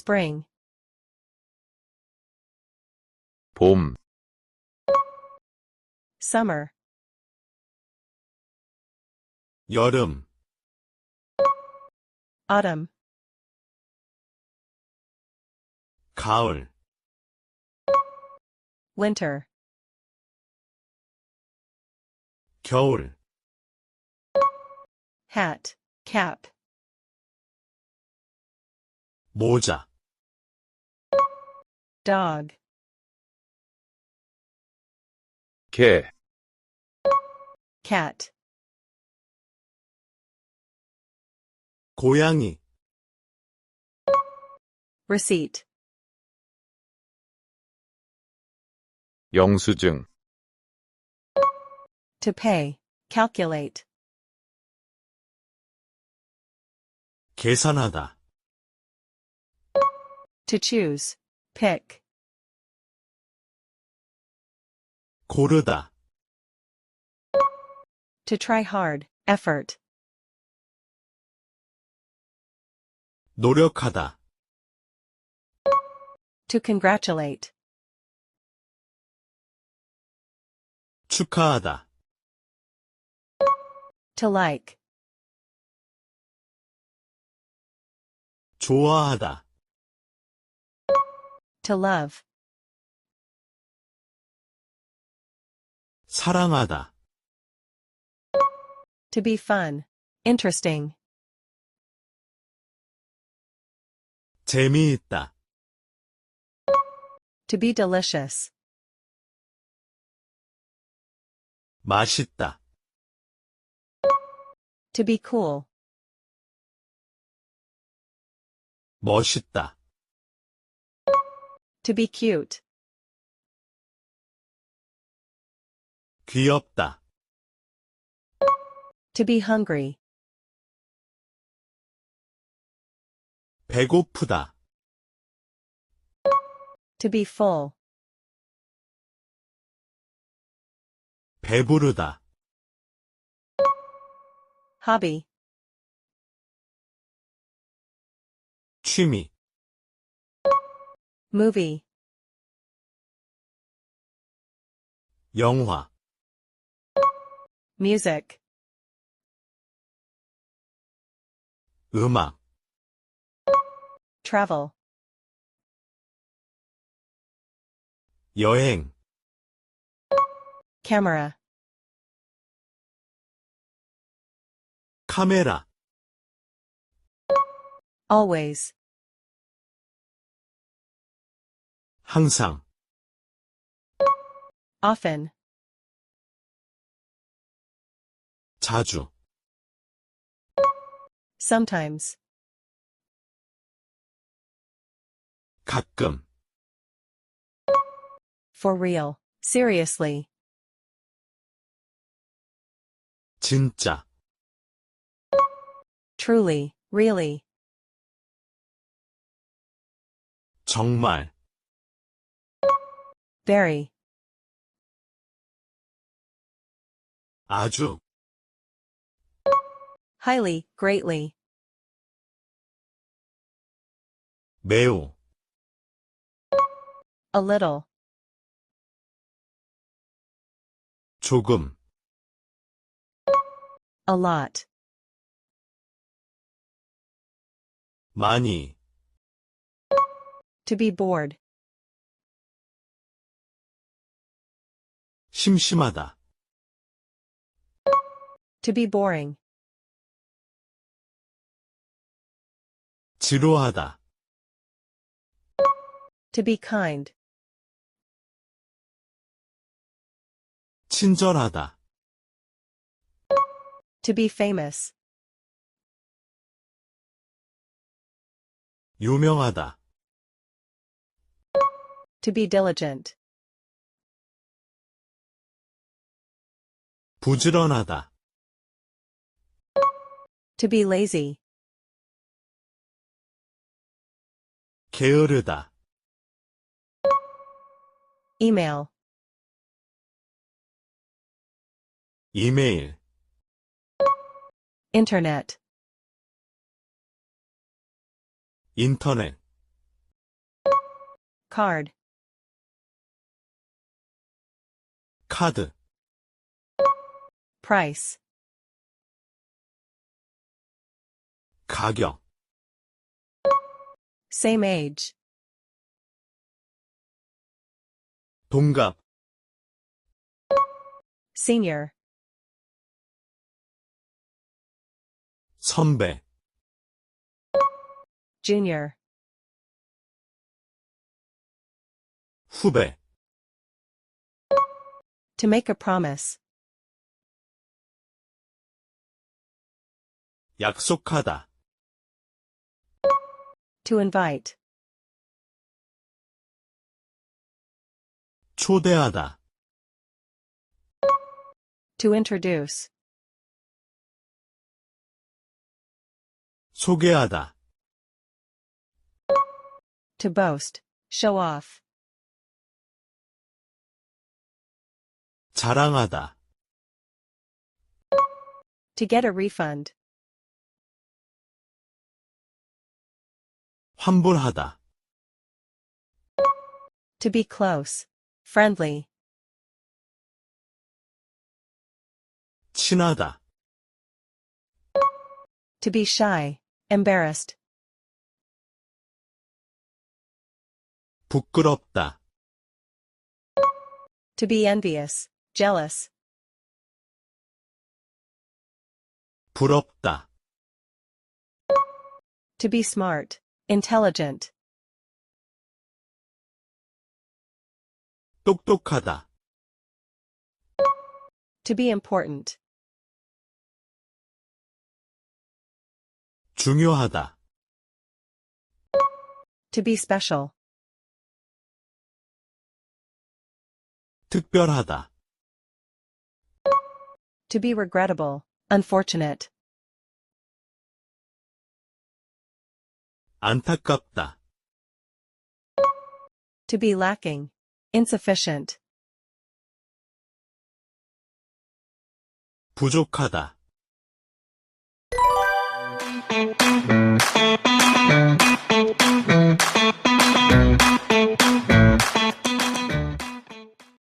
spring, 봄, summer, 여름, autumn, 가을, winter, 겨울, hat, cap, 모자, dog, 개, cat, 고양이, receipt, 영수증, to pay, calculate, 계산하다, to choose, pick, 고르다, to try hard, effort, 노력하다, to congratulate, 축하하다, to like, 좋아하다, to love, 사랑하다, to be fun, interesting, 재미있다, to be delicious, 맛있다, to be cool, 멋있다, to be cute, 귀엽다, to be hungry, 배고프다, to be full, 배부르다, hobby, 취미, movie, 영화, music, 음악, travel, 여행, camera, 카메라, always, 항상, often, 자주, sometimes, 가끔, for real, seriously, 진짜, truly, really, 정말, very, 아주, highly, greatly, 매우, a little, 조금, a lot, 많이, to be bored, 심심하다, to be boring, 지루하다, to be kind, 친절하다, to be famous, 유명하다, to be diligent, 부지런하다, to be lazy, 게으르다, email, 이메일, internet, 인터넷, card, 카드, price, 가격, same age, 동갑, senior, 선배, junior, 후배, to make a promise, 약속하다, to invite, 초대하다, to introduce, 소개하다, to boast, show off, 자랑하다, to get a refund, 환불하다, to be close, friendly, 친하다, to be shy, embarrassed, 부끄럽다, to be envious, jealous, 부럽다, to be smart, intelligent, 똑똑하다, to be important, 중요하다, to be special, 특별하다, to be regrettable, unfortunate, 안타깝다, to be lacking, insufficient, 부족하다,